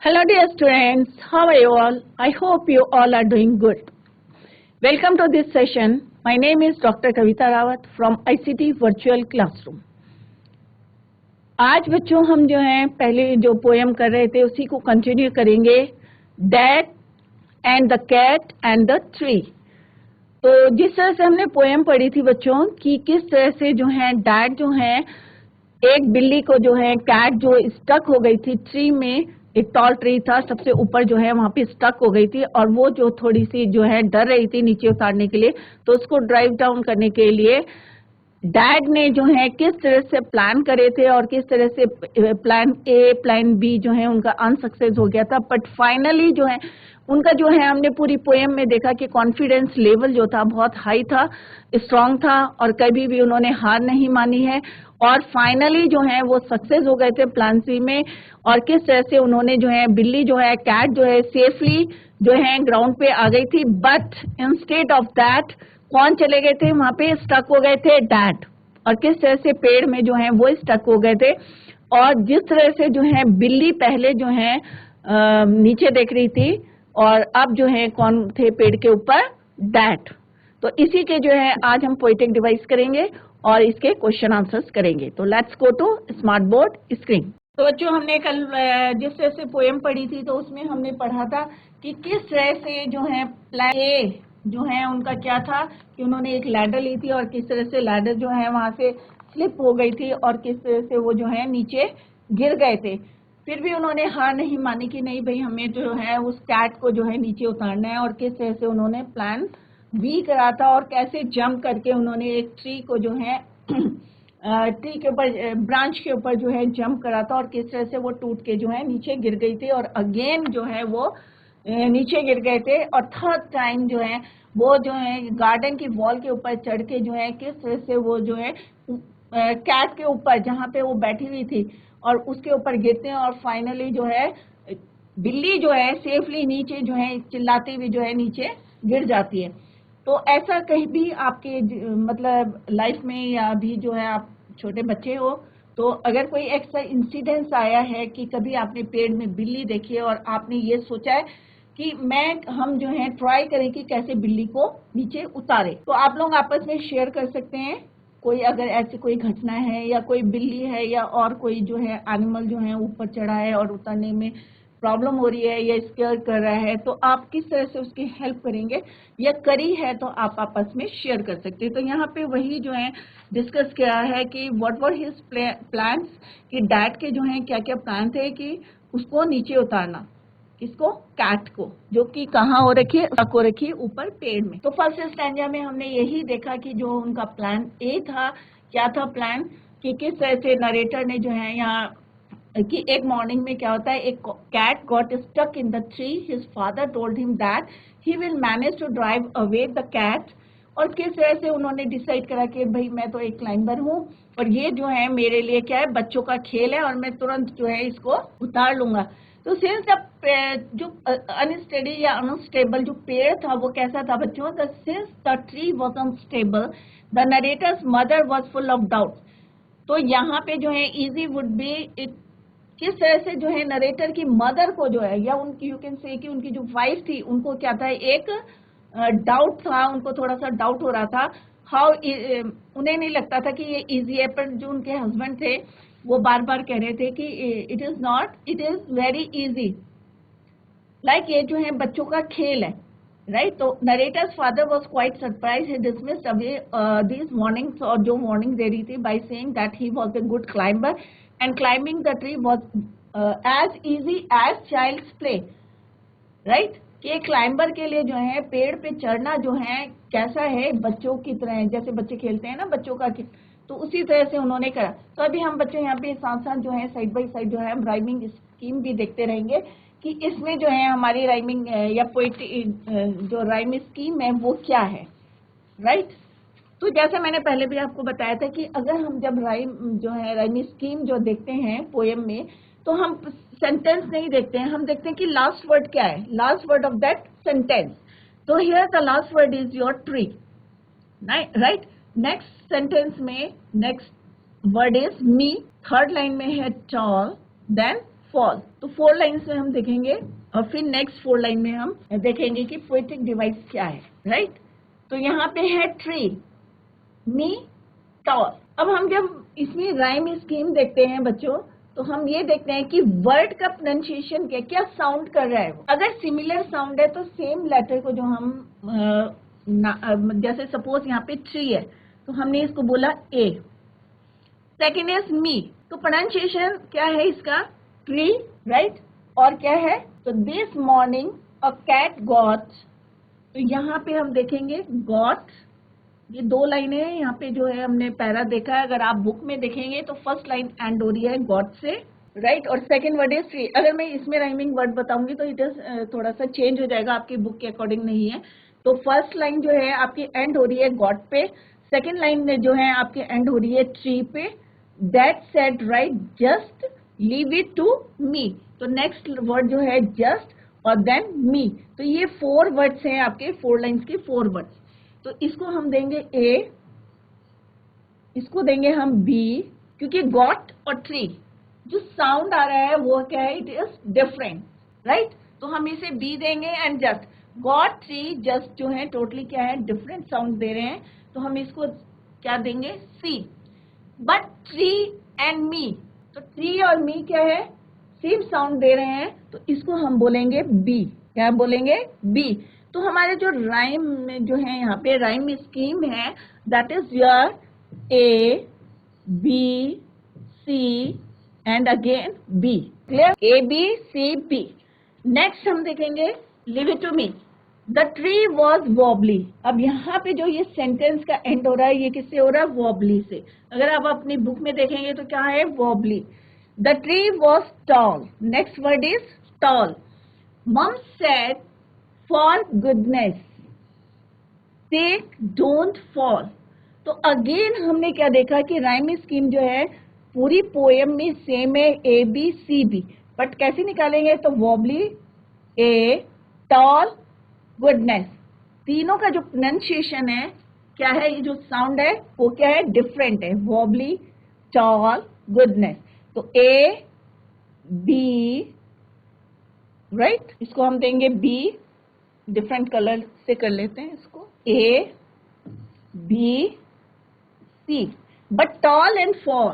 Hello dear students, how are you all? I hope you all are doing good. Welcome to this session. My name is Dr. Kavita Rawat from ICT Virtual Classroom. आज बच्चों हम जो हैं पहले जो poem कर रहे थे उसी को कंटिन्यू करेंगे, dad and the cat and the tree. तो जिस तरह से हमने पोएम पढ़ी थी बच्चों कि किस तरह से जो है डैड जो है एक बिल्ली को जो है कैट जो स्टक हो गई थी ट्री में, एक टॉल ट्री था सबसे ऊपर जो है वहां पे स्टक हो गई थी और वो जो थोड़ी सी जो है डर रही थी नीचे उतारने के लिए, तो उसको ड्राइव डाउन करने के लिए डैड ने जो है किस तरह से प्लान करे थे और किस तरह से प्लान ए प्लान बी जो है उनका अनसक्सेस हो गया था। बट फाइनली जो है उनका जो है हमने पूरी पोएम में देखा कि कॉन्फिडेंस लेवल जो था बहुत हाई था, स्ट्रांग था और कभी भी उन्होंने हार नहीं मानी है और फाइनली जो है वो सक्सेस हो गए थे प्लान सी में। और किस तरह से उन्होंने जो है बिल्ली जो है कैट जो है सेफली जो है ग्राउंड पे आ गई थी, बट इंस्टेड ऑफ दैट कौन चले गए थे वहां पे, स्टक हो गए थे डैड। और किस तरह से पेड़ में जो है वो स्टक हो गए थे और जिस तरह से जो है बिल्ली पहले जो है नीचे देख रही थी और अब जो है कौन थे पेड़ के ऊपर, डैड। तो इसी के जो है आज हम पोएटिक डिवाइस करेंगे और इसके क्वेश्चन आंसर्स करेंगे। तो let's go to smart board screen. तो बच्चों हमने कल जिस तरह से पोएम पढ़ी थी तो उसमें हमने पढ़ा था कि किस तरह से जो है प्लान ए जो है उनका क्या था कि उन्होंने एक लैडर ली थी और किस तरह से लैडर जो है वहां से स्लिप हो गई थी और किस तरह से वो जो है नीचे गिर गए थे। फिर भी उन्होंने हार नहीं मानी कि नहीं भाई हमें जो है उस कैट को जो है नीचे उतारना है और किस तरह से उन्होंने प्लान बी करा था और कैसे जंप करके उन्होंने एक ट्री को जो है ट्री के ऊपर ब्रांच के ऊपर जो है जंप करा था और किस तरह से वो टूट के जो है नीचे गिर गई थी और अगेन जो है वो नीचे गिर गए थे और थर्ड टाइम जो है वो जो है गार्डन की वॉल के ऊपर चढ़ के जो है किस तरह से वो जो है कैट के ऊपर जहाँ पे वो बैठी हुई थी और उसके ऊपर गिरते हैं और फाइनली जो है बिल्ली जो है सेफली नीचे जो है चिल्लाती हुई जो है नीचे गिर जाती है। तो ऐसा कहीं भी आपके मतलब लाइफ में या अभी जो है आप छोटे बच्चे हो तो अगर कोई ऐसा इंसिडेंस आया है कि कभी आपने पेड़ में बिल्ली देखी है और आपने ये सोचा है कि हम जो है ट्राई करें कि कैसे बिल्ली को नीचे उतारे, तो आप लोग आपस में शेयर कर सकते हैं। कोई अगर ऐसी कोई घटना है या कोई बिल्ली है या और कोई जो है एनिमल जो है ऊपर चढ़ा है और उतरने में प्रॉब्लम हो रही है या स्केयर कर रहा है, तो आप किस तरह से उसकी हेल्प करेंगे या करी है तो आप आपस में शेयर कर सकते हैं। तो यहाँ पे वही जो है डिस्कस किया है कि व्हाट वर हिज प्लान्स, कि डैड के जो है क्या क्या प्लान थे कि उसको नीचे उतारना, किसको, कैट को, जो कि कहाँ हो रखी है, को रखी है ऊपर पेड़ में। तो फर्स्ट स्टैंजा में हमने यही देखा कि जो उनका प्लान ए था, क्या था प्लान, कि किस तरह से नरेटर ने जो है यहाँ कि एक मॉर्निंग में क्या होता है, एक cat got stuck in the tree, his father told him that he will manage to drive away the cat. और किस तरह से उन्होंने डिसाइड करा कि भाई मैं तो एक क्लाइंबर हूँ और ये जो है मेरे लिए क्या है, बच्चों का खेल है और मैं तुरंत जो है इसको उतार लूंगा। तो सिंस जो अनस्टेडी या अनस्टेबल जो पेड़ था वो कैसा था बच्चों, since the tree was unstable the narrator's mother was full of doubt. तो यहाँ पे जो है इजी वुड बी इट, किस तरह से जो है नरेटर की मदर को जो है या उनकी यू कैन से कि उनकी जो वाइफ थी उनको क्या था, एक डाउट था, उनको थोड़ा सा डाउट हो रहा था हाउ, उन्हें नहीं लगता था कि ये इजी है, पर जो उनके हस्बैंड थे वो बार बार कह रहे थे कि it is not, it is very easy, like ये जो है बच्चों का खेल है, राइट। तो narrator's father was quite surprise, he dismissed away this warnings, और जो वार्निंग दे रही थी by saying that he was a good climber and climbing the tree was as easy as child's play, right. कि climber के लिए जो है पेड़ पे चढ़ना जो है कैसा है, बच्चों की तरह है, जैसे बच्चे खेलते हैं ना बच्चों का, तो उसी तरह से उन्होंने करा। तो अभी हम बच्चों यहाँ पे साथ साथ जो है साइड बाय साइड जो है हम राइमिंग स्कीम भी देखते रहेंगे कि इसमें जो है हमारी राइमिंग या पोएट्री जो राइम स्कीम है वो क्या है, राइट। तो जैसे मैंने पहले भी आपको बताया था कि अगर हम जब राइम जो है राइम स्कीम जो देखते हैं पोएम में, तो हम सेंटेंस नहीं देखते हैं, हम देखते हैं कि लास्ट वर्ड क्या है, last word of that sentence. तो here the last word is your tree, right. Next sentence में next word is me, third line में है टॉल, देन फॉल। तो 4 लाइन्स में हम देखेंगे और फिर नेक्स्ट 4 लाइन में हम देखेंगे कि पोएटिक डिवाइस क्या है, राइट। तो यहाँ पे है ट्री, मी, टॉल। अब हम जब इसमें राइम स्कीम देखते हैं बच्चों, तो हम ये देखते हैं कि वर्ड का प्रोनाउंसिएशन क्या साउंड कर रहा है। अगर सिमिलर साउंड है तो सेम लेटर को जो हम जैसे सपोज यहाँ पे ट्री है तो हमने इसको बोला ए। सेकेंड इज मी, तो प्रोनाउंसिएशन क्या है इसका, ट्री, राइट। और क्या है, तो this morning a cat got, तो यहाँ पे हम देखेंगे गॉट, ये 2 लाइनें हैं यहाँ पे जो है हमने पैरा देखा है। अगर आप बुक में देखेंगे तो फर्स्ट लाइन एंड हो रही है गॉट से, राइट, और सेकंड वर्ड इज ट्री। अगर मैं इसमें राइमिंग वर्ड बताऊंगी तो इट इज थोड़ा सा चेंज हो जाएगा, आपकी बुक के अकॉर्डिंग नहीं है। तो फर्स्ट लाइन जो है आपकी एंड हो रही है गॉट पे, सेकेंड लाइन में जो है आपकी एंड हो रही है ट्री पे। That said right just leave it to me, तो नेक्स्ट वर्ड जो है जस्ट और देन मी। तो ये 4 वर्ड्स हैं आपके 4 लाइन्स के 4 वर्ड्स। तो इसको हम देंगे ए, इसको देंगे हम बी, क्योंकि गॉट और ट्री जो साउंड आ रहा है वो क्या है, इट इज डिफरेंट, राइट। तो हम इसे बी देंगे and just. Got, tree, just जो है टोटली क्या है, डिफरेंट साउंड दे रहे हैं, तो हम इसको क्या देंगे, सी। बट ट्री एंड मी, तो ट्री और मी क्या है, सेम साउंड दे रहे हैं, तो इसको हम बोलेंगे बी। क्या बोलेंगे, बी। तो हमारे जो राइम में जो है यहाँ पे राइम स्कीम है, that is your A, B, C and again B. Clear, A, B, C, B. Next हम देखेंगे leave it to me. The tree was wobbly. अब यहाँ पे जो ये सेंटेंस का एंड हो रहा है, ये किससे हो रहा है, वॉबली से। अगर आप अपनी बुक में देखेंगे तो क्या है, wobbly. The tree was tall, next word is tall. Mum said for goodness sake don't fall. तो अगेन हमने क्या देखा कि राइम स्कीम जो है पूरी पोएम में सेम है, A, B, C, B. But कैसे निकालेंगे, तो वॉबली, ए, टॉल, गुडनेस, तीनों का जो प्रोनाउंसिएशन है क्या है, ये जो साउंड है वो क्या है, डिफरेंट है। Wobbly, tall, goodness. तो ए, बी, राइट, इसको हम देंगे बी, डिफरेंट कलर से कर लेते हैं इसको, A, B, C. But tall and fall,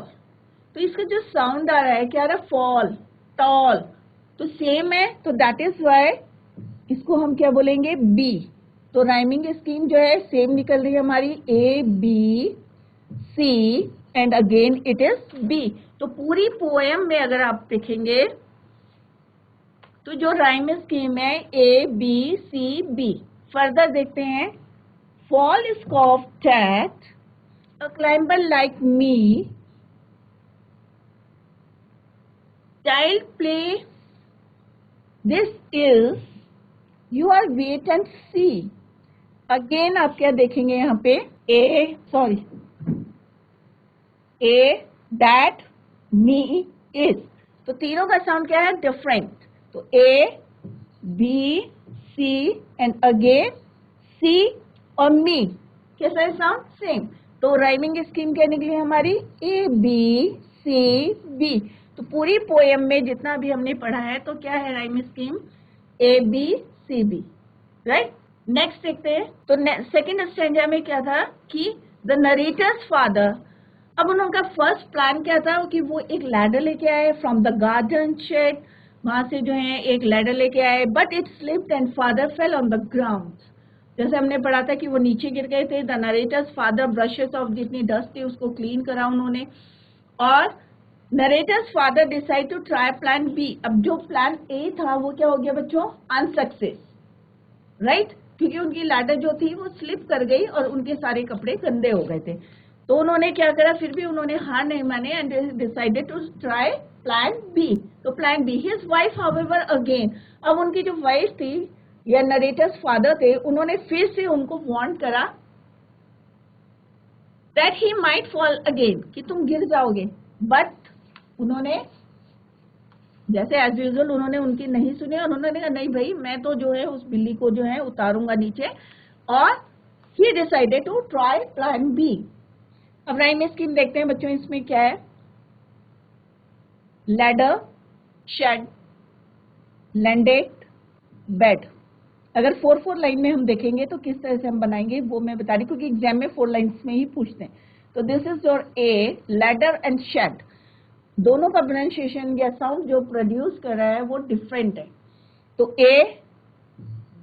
तो इसका जो साउंड आ रहा है क्या आ रहा है, फॉल, टॉल, तो सेम है, तो दैट इज वाई इसको हम क्या बोलेंगे, बी। तो राइमिंग स्कीम जो है सेम निकल रही है हमारी, A, B, C and again it is B. तो पूरी पोएम में अगर आप देखेंगे तो जो राइम स्कीम है A, B, C, B. Further देखते हैं, fall scoffed at a climber like me, child play this is you are wait and see. Again आप क्या देखेंगे यहाँ पे, A, sorry, A, that, me, is. तो तीनों का साउंड क्या है, डिफरेंट। तो A, B, C and again C और मी, कैसा है साउंड, सेम। तो राइमिंग स्कीम क्या निकली हमारी, ए, बी, सी, बी। तो पूरी पोएम में जितना भी हमने पढ़ा है तो क्या है राइम स्कीम, ए, B, C, B, right. Next देखते हैं, तो सेकेंड स्टैंजा में क्या था कि द नरेटर्स फादर। अब उनका फर्स्ट प्लान क्या था कि वो एक लैडर लेके आए फ्रॉम द गार्डन शेड, वहां से जो है एक लैडर लेके आए, but it slipped and father fail on the ground. जैसे हमने पढ़ा था कि वो नीचे गिर गए थे। The narrator's father brushes off जितनी डस्ट थी उसको क्लीन करा उन्होंने, और narrator's father decide to try plan B. अब जो प्लान ए था वो क्या हो गया बच्चों, अनसक्सेस, राइट, क्योंकि उनकी लैडर जो थी वो स्लिप कर गई और उनके सारे कपड़े गंदे हो गए थे। तो उन्होंने क्या करा, फिर भी उन्होंने हार नहीं माने and decided to try plan B. तो plan B, his wife however again, अब उनकी जो वाइफ थी या नरेटर्स फादर थे, उन्होंने फिर से उनको वार्न करा that he might fall again, कि तुम गिर जाओगे। बट उन्होंने जैसे एज यूजुअल उन्होंने उनकी नहीं सुनी और उन्होंने कहा नहीं भाई, मैं तो जो है उस बिल्ली को जो है उतारूंगा नीचे, और he decided to try plan B. अब राइम स्कीम देखते हैं बच्चों, इसमें क्या है, लैडर, shed, landed, bed। अगर 4 लाइन में हम देखेंगे तो किस तरह से हम बनाएंगे वो मैं बता रही हूँ, क्योंकि एग्जाम में 4 लाइन्स में ही पूछते हैं। तो this is your A, ladder and shed. दोनों का प्रोनाउंसिएशन या साउंड जो प्रोड्यूस कर रहा है वो डिफरेंट है। तो A,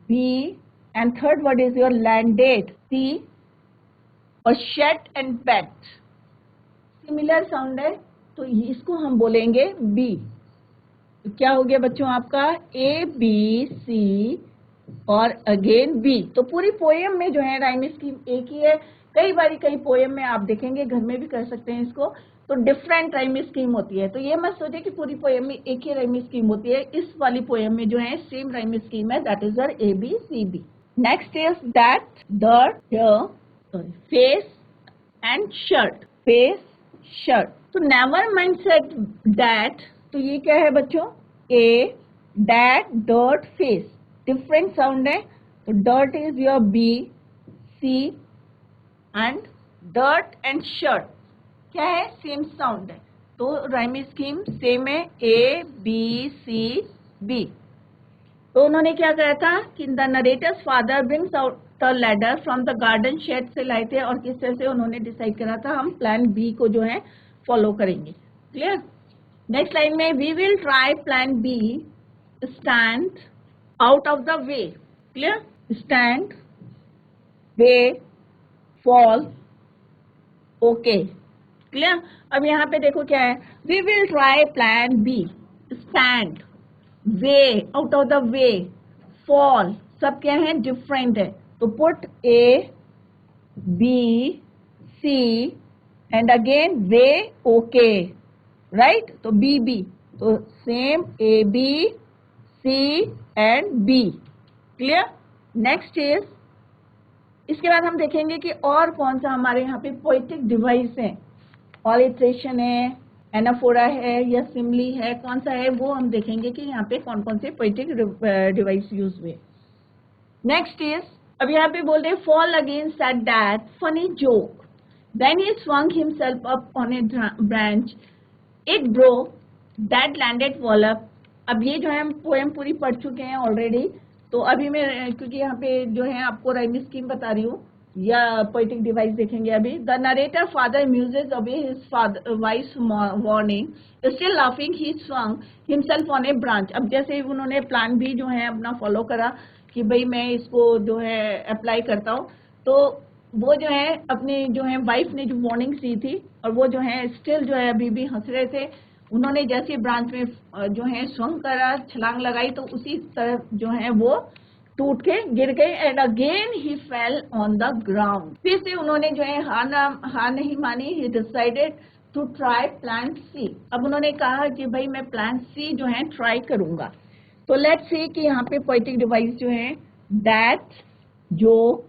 B and third word is your landed, C, और shed and bed similar sound है, तो इसको हम बोलेंगे बी। तो क्या हो गया बच्चों आपका ए, बी, सी और अगेन बी। तो पूरी पोएम में जो है राइम स्कीम एक ही है। कई बारी कई पोएम में आप देखेंगे, घर में भी कर सकते हैं इसको, तो डिफरेंट राइम स्कीम होती है। तो ये मत सोचे कि पूरी पोएम में एक ही राइम स्कीम होती है। इस वाली पोएम में जो है सेम राइम स्कीम है, that is A, B, C, B. Next is that, that, here, face and shirt, face, shirt. तो नेवर माइंड सेट दैट, तो ये क्या है बच्चों, A, that, dirt, face, different sound है। तो dirt is your B, C and dirt and shirt क्या है, सेम साउंड है। तो राइम स्कीम सेम है, ए, बी, सी, बी। तो उन्होंने क्या कहा था कि the narrator's father brings out the ladder from the garden shed से लाए थे, और किस तरह से उन्होंने डिसाइड करा था हम प्लान बी को जो है फॉलो करेंगे। क्लियर। नेक्स्ट लाइन में we will try plan B, stand out of the way. Clear, stand, way, fall, okay. Clear. अब यहाँ पे देखो क्या है, we will try plan B, stand, way, out of the way, fall, सब क्या है, डिफरेंट है। तो put A, B, C and again way, okay, right. तो बी, बी, तो same A, B, C and B. Clear. Next is, इसके बाद हम देखेंगे कि और कौन सा हमारे यहाँ पे पोएटिक डिवाइस है, ऑलिट्रेशन है, एनाफोरा है या सिमली है, कौन सा है वो हम देखेंगे कि यहाँ पे कौन कौन से पोएटिक डिवाइस यूज हुए। नेक्स्ट इज, अब यहाँ पे बोल रहे fall against that that funny joke, then he swung himself up on a branch, it broke, that landed wallop। अब ये जो है हम पोएम पूरी पढ़ चुके हैं ऑलरेडी, तो अभी मैं क्योंकि यहाँ पे जो है आपको राइम स्कीम बता रही हूँ या पोएटिक डिवाइस देखेंगे अभी। The narrator father Muses away his father vice warning, still laughing he swung himself on a branch। अब जैसे उन्होंने प्लान भी जो है अपना फॉलो करा कि भाई मैं इसको जो है अप्लाई करता हूँ, तो वो जो है अपनी जो है वाइफ ने जो वार्निंग दी थी, और वो जो है स्टिल जो है अभी भी हंस रहे थे। उन्होंने जैसे ब्रांच में जो है स्वंग करा, छलांग लगाई, तो उसी तरह जो है वो टूट के गिर गए, and again he fell on the ground. फिर से उन्होंने जो है हार नहीं मानी, he decided to try plan C. अब उन्होंने कहा कि भाई मैं प्लान सी जो है ट्राई करूंगा। तो लेट्स सी कि यहाँ पे पोएटिक डिवाइस जो है that, joke,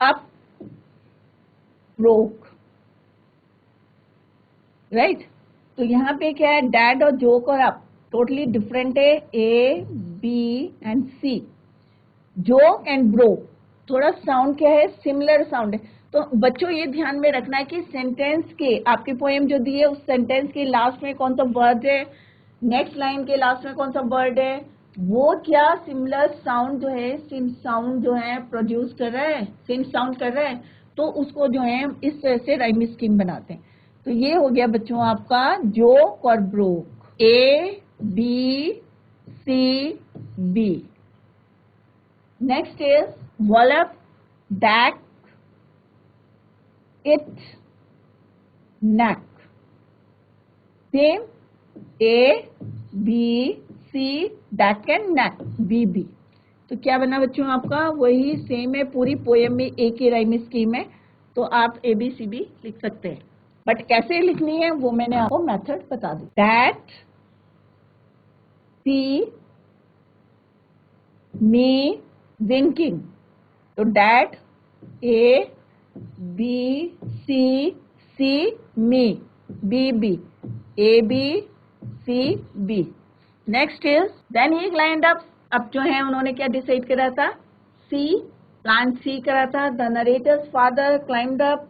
up, broke, right. तो यहाँ पे क्या है, डैड और जोक और अप टोटली डिफरेंट है, A, B and C. Joke and broke थोड़ा साउंड क्या है, सिमिलर साउंड है। तो बच्चों ये ध्यान में रखना है कि सेंटेंस के, आपकी पोएम जो दी है उस सेंटेंस के लास्ट में कौन सा वर्ड है, नेक्स्ट लाइन के लास्ट में कौन सा वर्ड है, वो क्या सिमिलर साउंड जो है, सेम साउंड जो है प्रोड्यूस कर रहा है, सेम साउंड कर रहा है, तो उसको जो है इस तरह से राइम स्कीम बनाते हैं। तो ये हो गया बच्चों आपका जोक और broke, A, B, C, B. Next is wallop, deck, it, neck. Same A, B, C, deck and neck, B, B. तो क्या बना बच्चों आपका, वही सेम है, पूरी पोएम में एक ही राइम स्कीम है। तो आप ए, बी, सी, बी लिख सकते हैं, बट कैसे लिखनी है वो मैंने आपको मेथड बता दी। That, C, me, winking. तो that, A, B, C, me, B, B, A, B, C, B. Next is then he climbed up. अब जो है उन्होंने क्या डिसाइड करा था, सी, प्लान सी करा था। The narrator's father क्लाइंड up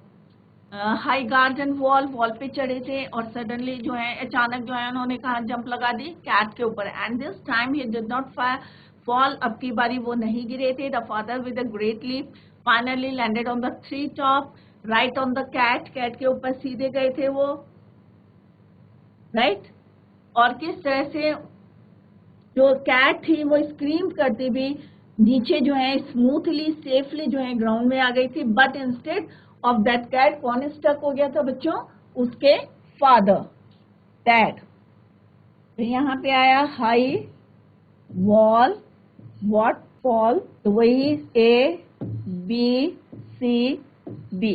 high garden wall, wall पे चढ़े थे और सडनली जो है अचानक जो है उन्होंने कहा जंप लगा दी कैट के ऊपर, and this time he did not fall, अब की बारी वो नहीं गिरे थे। The father with a great leap finally landed on the tree top right on the cat, cat के ऊपर सीधे गए थे वो, राइट। और किस तरह से जो कैट थी वो स्क्रीम करती भी नीचे जो है स्मूथली सेफली जो है ग्राउंड में आ गई थी, but instead of that cat कौन स्टक हो गया था बच्चों? उसके फादर, डैड। तो यहाँ पे आया हाई वॉल व्हाट फॉल, तो वही A B C B,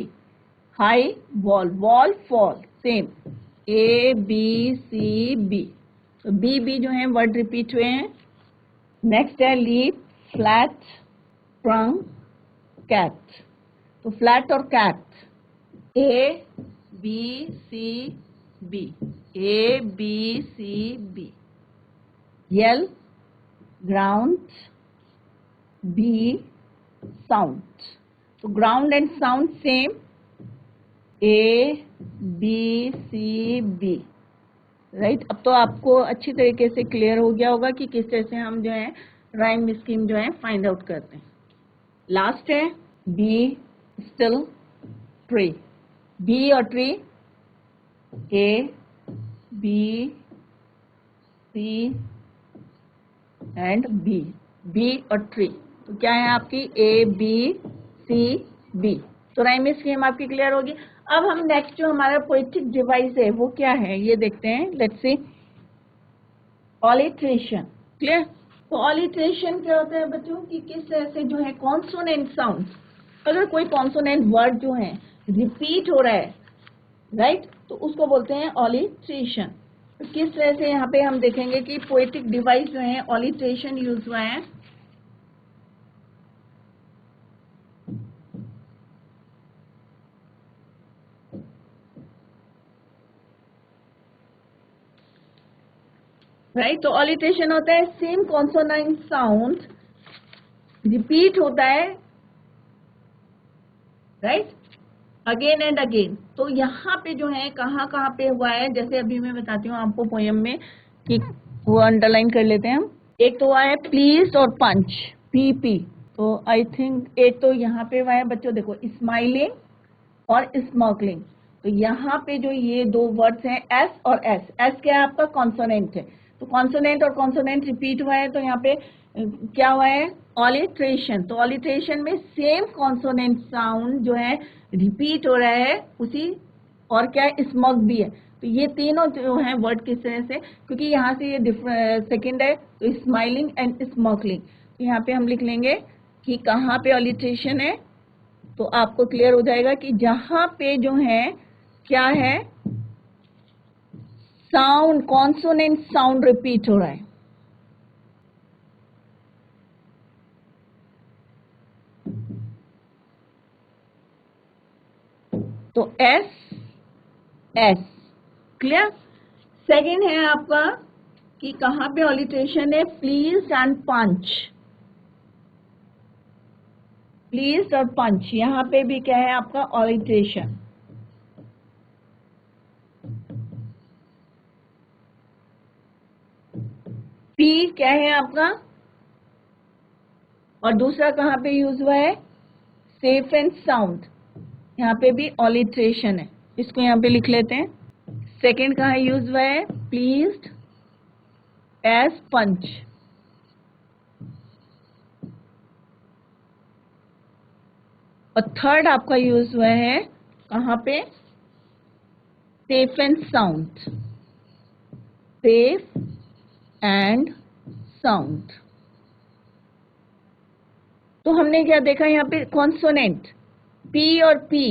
high wall wall fall same, A B C B, तो बी बी जो है वर्ड रिपीट हुए हैं। नेक्स्ट है लीप फ्लैट ट्रंक कैट, तो फ्लैट और cat A B C B, A B C B. Yell ground B sound, तो ground and sound same, A B C B, right. अब तो आपको अच्छी तरीके से क्लियर हो गया होगा कि किस तरह से हम जो है राइम स्कीम जो है फाइंड आउट करते हैं। लास्ट है बी स्टिल ट्री, बी और tree, A B C and B, B और ट्री, तो क्या है आपकी ए बी सी बी, तो राइम स्कीम आपकी क्लियर होगी। अब हम नेक्स्ट जो हमारा पोएटिक डिवाइस है वो क्या है ये देखते हैं, लेट्स सी। ऑलिट्रेशन, क्लियर। तो ऑलिट्रेशन क्या होता है बच्चों कि किस तरह से जो है कॉन्सोनेंट साउंड, अगर कोई कॉन्सोनेंट वर्ड जो है रिपीट हो रहा है, राइट, तो उसको बोलते हैं ऑलिट्रेशन। तो किस तरह से यहाँ पे हम देखेंगे कि पोएटिक डिवाइस जो है ऑलिट्रेशन यूज हुआ है। राइट, तो ऑलिट्रेशन होता है सेम कॉन्सोनेंट साउंड रिपीट होता है, राइट, अगेन एंड अगेन। तो यहाँ पे जो है कहाँ कहाँ पे हुआ है, जैसे अभी मैं बताती हूँ आपको पोएम में कि वो अंडरलाइन कर लेते हैं हम। एक तो हुआ है प्लीज और पंच, पी पी, तो आई थिंक एक तो यहाँ पे हुआ है बच्चों, देखो स्माइलिंग और स्मॉकलिंग, तो यहाँ पे जो ये दो वर्ड्स हैं एस और एस, एस क्या है आपका कॉन्सोनेंट है, तो कॉन्सोनेंट और कॉन्सोनेंट रिपीट हुआ है, तो यहाँ पे क्या हुआ है ऑलिट्रेशन, तो ऑलिट्रेशन में सेम कॉन्सोनेंट साउंड जो है रिपीट हो रहा है उसी, और क्या है स्मॉक भी है, तो ये तीनों जो है वर्ड किस तरह से, क्योंकि यहाँ से ये सेकंड है तो स्माइलिंग एंड स्मॉकलिंग, तो यहाँ पे हम लिख लेंगे कि कहाँ पे ऑलिट्रेशन है, तो आपको क्लियर हो जाएगा कि जहां पे जो है क्या है साउंड कॉन्सोनेंट साउंड रिपीट हो रहा है, तो एस एस, क्लियर। सेकंड है आपका कि कहां पे ऑलिट्रेशन है प्लीज एंड पंच, प्लीज और पंच, यहां पे भी क्या है आपका ऑलिट्रेशन, पी क्या है आपका, और दूसरा कहां पे यूज हुआ है सेफ एंड साउंड, यहाँ पे भी ऑलिट्रेशन है, इसको यहाँ पे लिख लेते हैं। सेकंड कहाँ यूज हुआ है प्लीज्ड एज पंच, और थर्ड आपका यूज हुआ है कहाँ पे safe and sound, safe and sound. तो हमने क्या देखा यहाँ पे कॉन्सोनेंट पी और पी,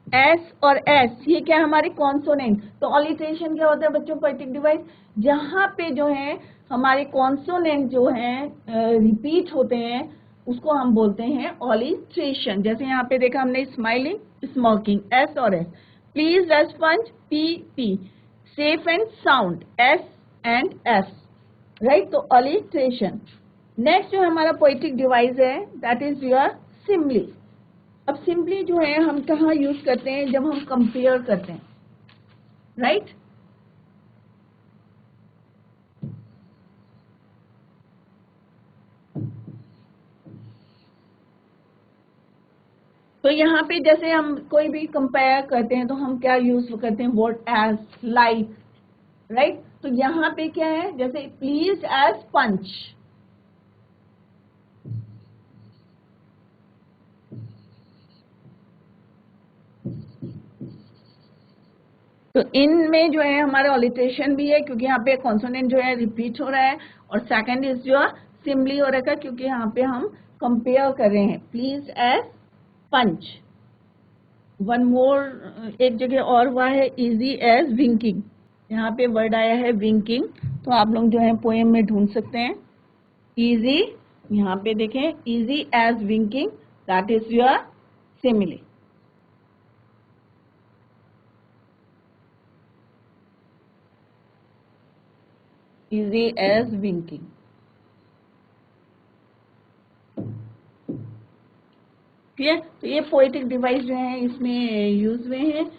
एस और एस, ये क्या हमारे कॉन्सोनेंट, तो ऑलिट्रेशन क्या होता है बच्चों पोएटिक डिवाइस, जहां पे जो है हमारे कॉन्सोनेंट जो है रिपीट होते हैं उसको हम बोलते हैं ऑलिट्रेशन। जैसे यहाँ पे देखा हमने स्माइलिंग स्मोकिंग एस और S, please S punch P P, safe and sound S and S, right, तो ऑलिट्रेशन। नेक्स्ट जो हमारा पोएटिक डिवाइस है दैट इज योर सिमली, अब सिंपली जो है हम कहाँ यूज करते हैं, जब हम कंपेयर करते हैं, राइट। तो यहाँ पे जैसे हम कोई भी कंपेयर करते हैं तो हम क्या यूज करते हैं, वर्ड एज, लाइक, राइट। तो यहाँ पे क्या है, जैसे प्लीज एज पंच, तो इनमें जो है हमारा ऑलिट्रेशन भी है क्योंकि यहाँ पे कॉन्सोनेंट जो है रिपीट हो रहा है, और सेकंड इज जो सिम्बली हो रखा है क्योंकि यहाँ पे हम कंपेयर कर रहे हैं, please as punch. One more एक जगह और हुआ है, इजी एज विंकिंग, यहाँ पे वर्ड आया है विंकिंग, तो आप लोग जो है पोएम में ढूंढ सकते हैं। इजी, यहाँ पे देखें, easy as winking, that is your simile. Easy as winking, ठीक है। तो ये पोएटिक डिवाइस जो है इसमें यूज हुए हैं।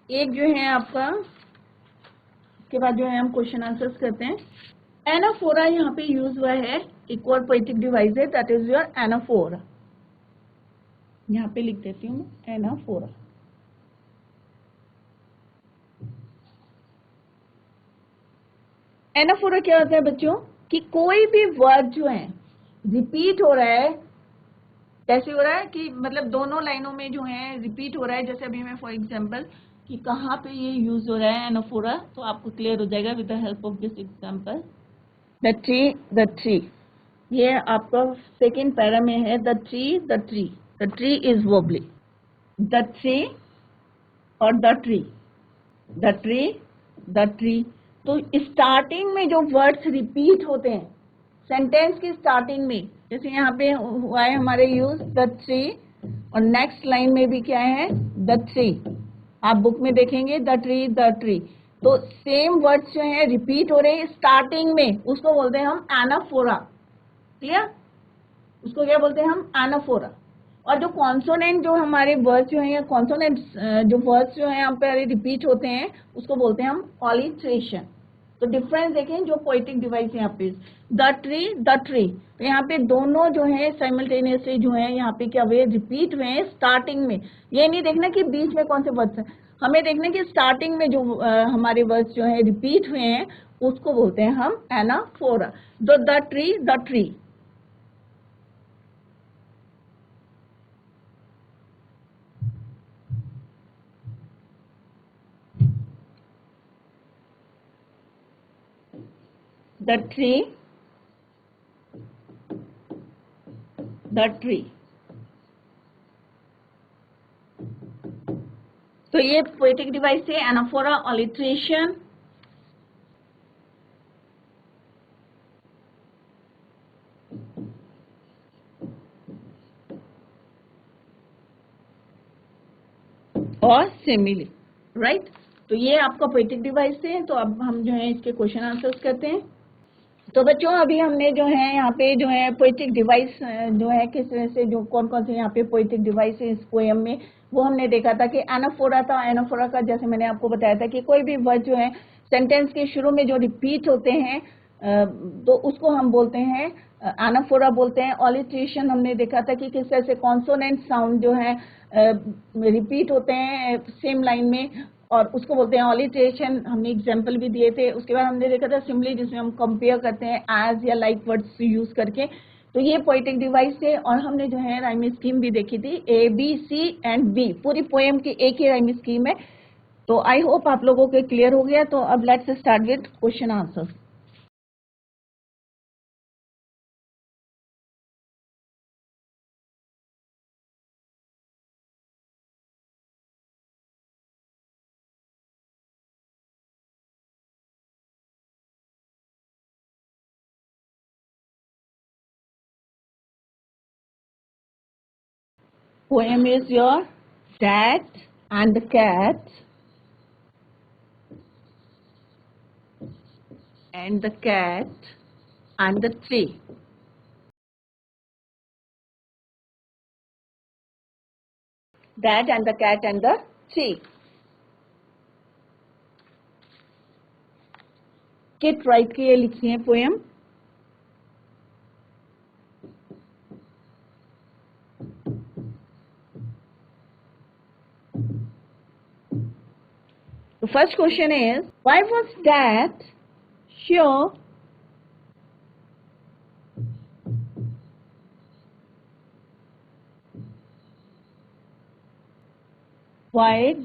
एक जो है आपका, उसके बाद जो है हम क्वेश्चन आंसर्स करते हैं। एनाफोरा यहाँ पे यूज हुआ है, एक और पोएटिक डिवाइस है, दैट इज योर एनाफोरा। यहाँ पे लिख देती हूँ एनाफोरा। एनाफोरा क्या होता है बच्चों, कि कोई भी वर्ड जो है रिपीट हो रहा है, कैसे हो रहा है कि मतलब दोनों लाइनों में जो है रिपीट हो रहा है। जैसे अभी मैं फॉर एग्जांपल कि कहाँ पे ये यूज हो रहा है एनाफोरा, तो आपको क्लियर हो जाएगा with the help of this example. The tree, the tree, ये आपका सेकेंड पैरा में है, the tree, the tree, the tree is wobbly, the tree और the tree, the tree, the tree. तो स्टार्टिंग में जो वर्ड्स रिपीट होते हैं सेंटेंस की स्टार्टिंग में, जैसे यहाँ पे हुआ है हमारे यूज द ट्री, और नेक्स्ट लाइन में भी क्या है, द ट्री। आप बुक में देखेंगे द ट्री, द ट्री, तो सेम वर्ड्स जो है रिपीट हो रहे हैं स्टार्टिंग में, उसको बोलते हैं हम एनाफोरा। क्लियर, उसको क्या बोलते हैं हम, एनाफोरा। और जो कॉन्सोनेंट जो हमारे वर्ड्स जो है, या कॉन्सोनेंट जो वर्ड्स जो है यहाँ पे रिपीट होते हैं, उसको बोलते हैं हम ऑलिट्रेशन। तो डिफरेंस देखें जो पोएटिक डिवाइस है यहाँ पे, द ट्री, द ट्री, तो यहाँ पे दोनों जो है साइमल्टेनियसली जो है यहाँ पे क्या हुए, रिपीट हुए हैं स्टार्टिंग में। ये नहीं देखना कि बीच में कौन से वर्ड्स हैं, हमें देखना कि स्टार्टिंग में जो हमारे वर्ड्स जो है रिपीट हुए हैं, उसको बोलते हैं हम एनाफोरा। तो the tree, the tree, the tree, the tree। तो ये पोएटिक डिवाइस है एनाफोरा, ऑलिट्रेशन। और सिमिली, राइट। तो ये आपका पोएटिक डिवाइस है। तो अब हम जो है इसके क्वेश्चन आंसर्स करते हैं। तो बच्चों अभी हमने जो है यहाँ पे जो है पोएटिक डिवाइस जो है किस तरह से, जो कौन कौन से यहाँ पे पोएटिक डिवाइस है इस पोएम में, वो हमने देखा था कि एनाफोरा था। एनाफोरा का जैसे मैंने आपको बताया था कि कोई भी वर्ड जो है सेंटेंस के शुरू में जो रिपीट होते हैं तो उसको हम बोलते हैं एनाफोरा बोलते हैं। ऑलिट्रेशन हमने देखा था कि किस तरह से कॉन्सोनेंट साउंड जो है रिपीट होते हैं सेम लाइन में, और उसको बोलते हैं ऑलिट्रेशन। हमने एग्जाम्पल भी दिए थे। उसके बाद हमने देखा था सिम्बली, जिसमें हम कंपेयर करते हैं एज या लाइक वर्ड्स यूज करके। तो ये पोएटिक डिवाइस थे। और हमने जो है राइम स्कीम भी देखी थी, A B C and B, पूरी पोएम की एक ही राइम स्कीम है। तो आई होप आप लोगों के क्लियर हो गया। तो अब let's start with question answer. Poem is your dad and the cat and the cat and the tree. Dad and the cat and the tree. Kit Wright के लिए लिखी है poem. The first question is, why was Dad sure why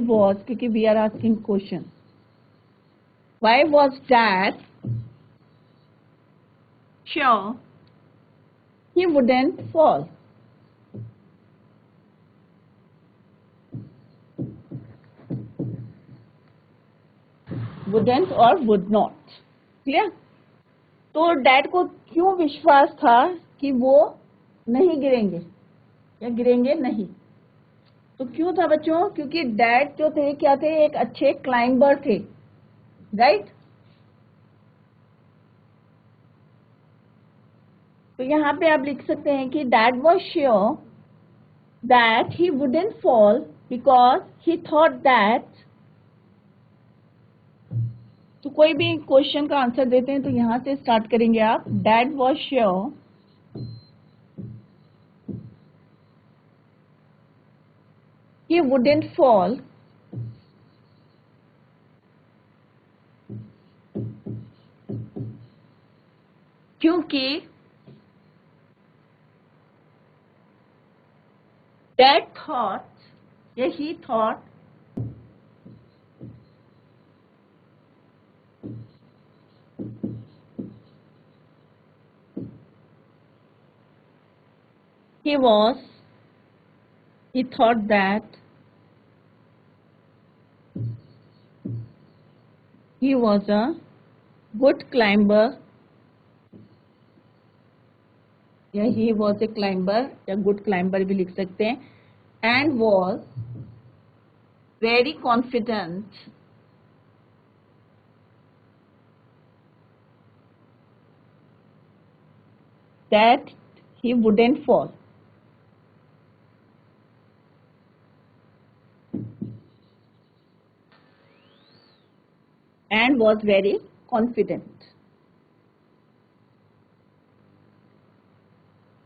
was, क्योंकि we are asking question. Why was Dad sure he wouldn't fall? Wouldn't or would not. Clear? तो dad को क्यों विश्वास था कि वो नहीं गिरेंगे या गिरेंगे नहीं? तो क्यों था बच्चों? क्योंकि डैड जो थे क्या थे? एक अच्छे क्लाइंबर थे, राइट? तो यहाँ पे आप लिख सकते हैं कि dad was sure that he wouldn't fall because he thought that. तो कोई भी क्वेश्चन का आंसर देते हैं तो यहां से स्टार्ट करेंगे आप। Dad was sure he wouldn't fall क्योंकि dad thought या he thought he thought that he was a good climber या he was a climber या good climber भी लिख सकते हैं, and was very confident that he wouldn't fall. And was very confident.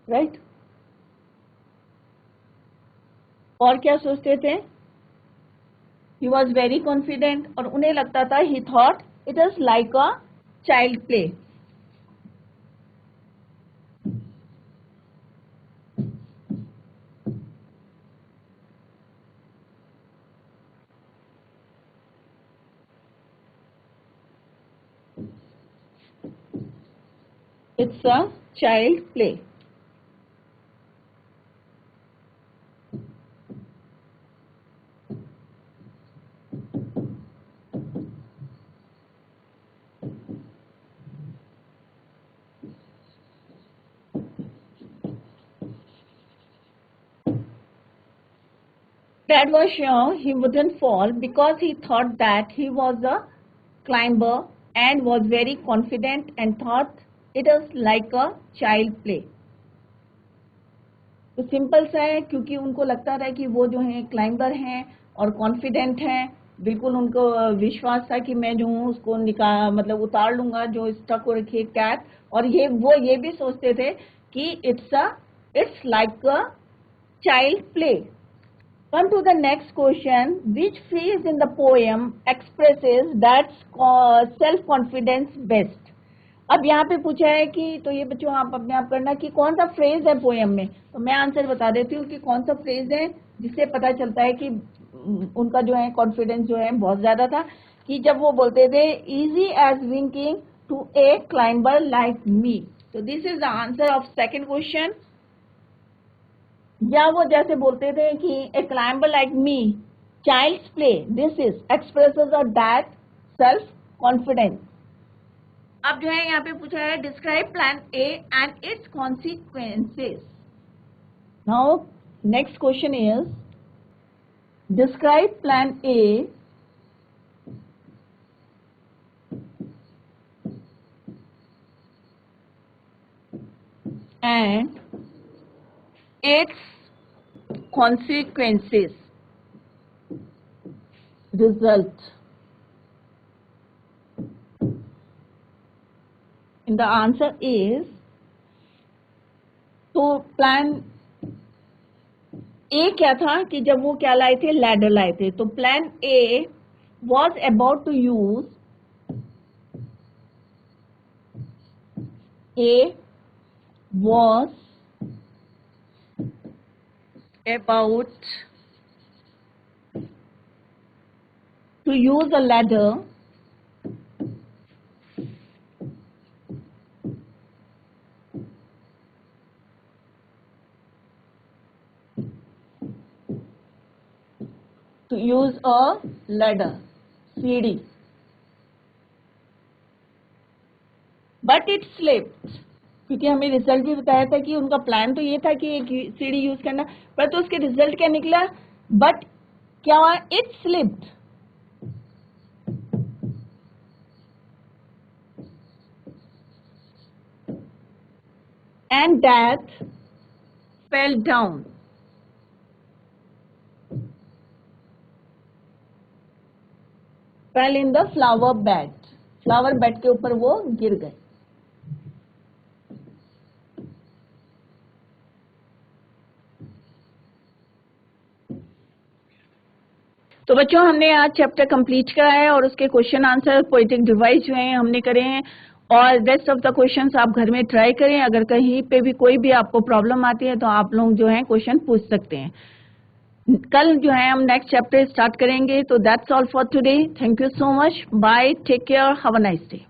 Right? और क्या सोचते थे? He was very confident और उन्हें लगता था he thought it is like a child play. It's a child play. Dad was sure he wouldn't fall because he thought that he was a climber and was very confident and thought it is like a child play. तो simple सा है, क्योंकि उनको लगता था कि वो जो है क्लाइंबर हैं और कॉन्फिडेंट हैं, बिल्कुल उनको विश्वास था कि मैं जो हूँ उसको मतलब उतार लूंगा जो स्टक हो रखी है कैट। और वो ये भी सोचते थे कि it's like a child play. Come to the next question. Which phrase in the poem expresses that self-confidence best? अब यहाँ पे पूछा है कि तो ये बच्चों आप अपने आप करना कि कौन सा फ्रेज है पोएम में। तो मैं आंसर बता देती हूँ कि कौन सा फ्रेज है जिससे पता चलता है कि उनका जो है कॉन्फिडेंस जो है बहुत ज्यादा था। कि जब वो बोलते थे easy as winking to a climber like me. तो this is the answer of second question. या वो जैसे बोलते थे कि a climber like me child's play, this is expresses of that self confidence. अब जो है यहाँ पे पूछा है describe plan A and its consequences. Now next question is describe plan A and its consequences. Result. And the answer is, तो plan ए क्या था कि जब वो क्या लाए थे, लैडर लाए थे, तो plan A was about to use a ladder सीढ़ी, बट इट स्लिप्ड, क्योंकि हमें रिजल्ट भी बताया था कि उनका प्लान तो ये था कि एक सीढ़ी यूज करना, पर तो उसके रिजल्ट क्या निकला, बट क्या हुआ, it slipped and that fell down. Fell in the flower bed. Flower bed के ऊपर वो गिर गए. तो बच्चों, हमने आज चैप्टर कंप्लीट करा है और उसके क्वेश्चन आंसर पोएटिक डिवाइस जो हैं हमने करे हैं, और रेस्ट ऑफ द क्वेश्चंस आप घर में ट्राई करें. अगर कहीं पे भी कोई भी आपको प्रॉब्लम आती है तो आप लोग जो है क्वेश्चन पूछ सकते हैं. कल जो है हम नेक्स्ट चैप्टर स्टार्ट करेंगे. तो that's all for today. Thank you so much. Bye. Take care. Have a nice day.